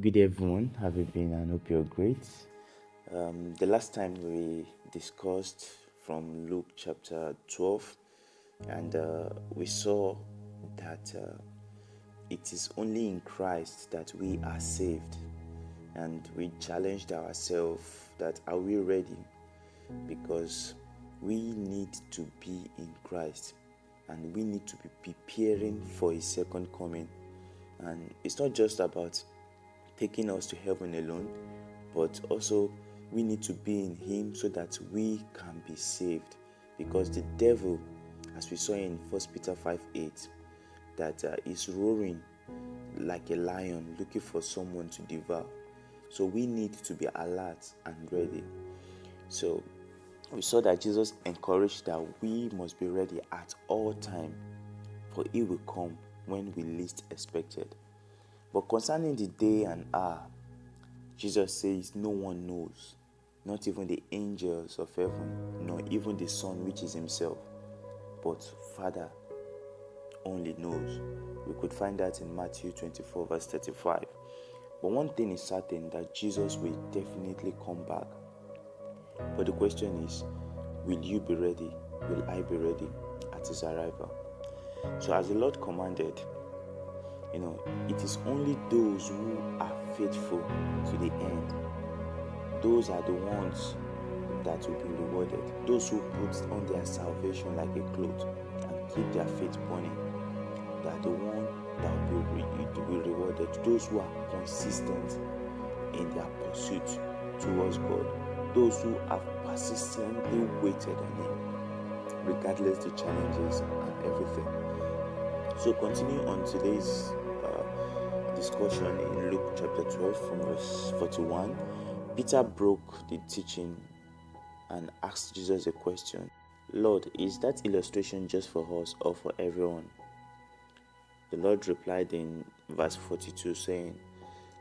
Good day, everyone. Have you been? And hope you're great. The last time we discussed from Luke chapter 12, and we saw that it is only in Christ that we are saved, and we challenged ourselves that are we ready? Because we need to be in Christ, and we need to be preparing for His second coming. And it's not just about taking us to heaven alone, but also we need to be in Him so that we can be saved. Because the devil, as we saw in 1 Peter 5:8, that is roaring like a lion looking for someone to devour. So we need to be alert and ready. So we saw that Jesus encouraged that we must be ready at all time, for He will come when we least expected. But concerning the day and hour, Jesus says no one knows, not even the angels of heaven, nor even the Son, which is Himself, but Father only knows. We could find that in Matthew 24 verse 35. But one thing is certain, that Jesus will definitely come back. But the question is, will you be ready? Will I be ready at His arrival? So as the Lord commanded, it is only those who are faithful to the end. Those are the ones that will be rewarded. Those who put on their salvation like a cloth and keep their faith burning, they are the one that will be rewarded. Those who are consistent in their pursuit towards God. Those who have persistently waited on Him, regardless the challenges and everything. So continue on today's discussion in Luke chapter 12 from verse 41. Peter broke the teaching and asked Jesus a question. Lord, is that illustration just for us or for everyone? The Lord replied in verse 42 saying,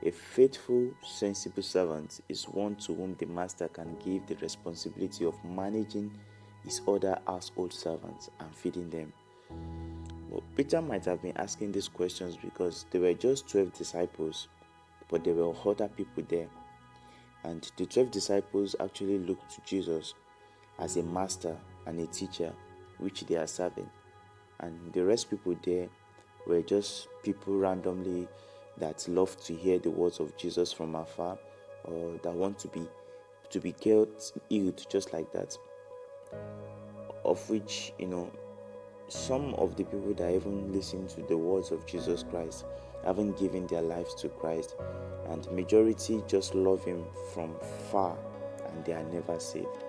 a faithful, sensible servant is one to whom the master can give the responsibility of managing his other household servants and feeding them. Well, Peter might have been asking these questions because there were just 12 disciples, but there were other people there. And the 12 disciples actually looked to Jesus as a master and a teacher, which they are serving. And the rest people there were just people randomly that love to hear the words of Jesus from afar, or that want to be healed just like that. Of which, some of the people that even listen to the words of Jesus Christ haven't given their lives to Christ, and majority just love Him from far and they are never saved.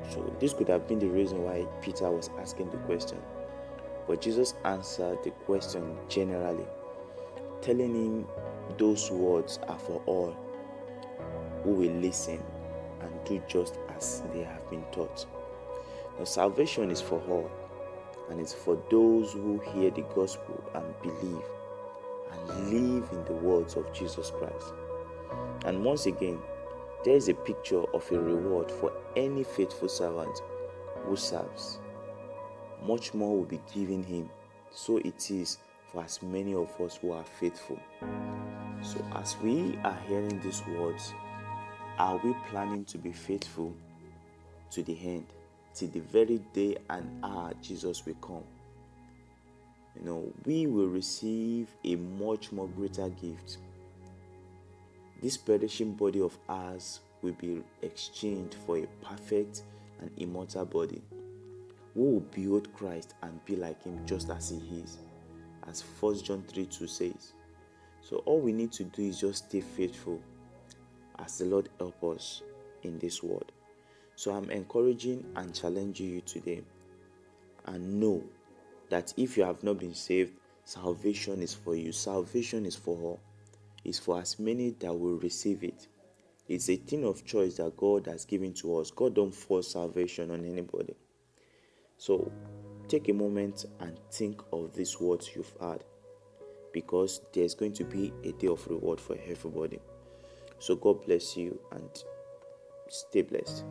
So this could have been the reason why Peter was asking the question. But Jesus answered the question generally, telling him those words are for all who will listen and do just as they have been taught. Now, salvation is for all, and it's for those who hear the gospel and believe and live in the words of Jesus Christ. And once again, there is a picture of a reward for any faithful servant who serves. Much more will be given him. So it is for as many of us who are faithful. So as we are hearing these words, are we planning to be faithful to the end, till the very day and hour Jesus will come? We will receive a much more greater gift. This perishing body of ours will be exchanged for a perfect and immortal body. We will behold Christ and be like Him just as He is, as 1 John 3:2 says. So all we need to do is just stay faithful as the Lord help us in this world. So I'm encouraging and challenging you today, and know that if you have not been saved, salvation is for you. Salvation is for all. It's for as many that will receive it. It's a thing of choice that God has given to us. God don't force salvation on anybody. So take a moment and think of these words you've heard, because there's going to be a day of reward for everybody. So God bless you and stay blessed.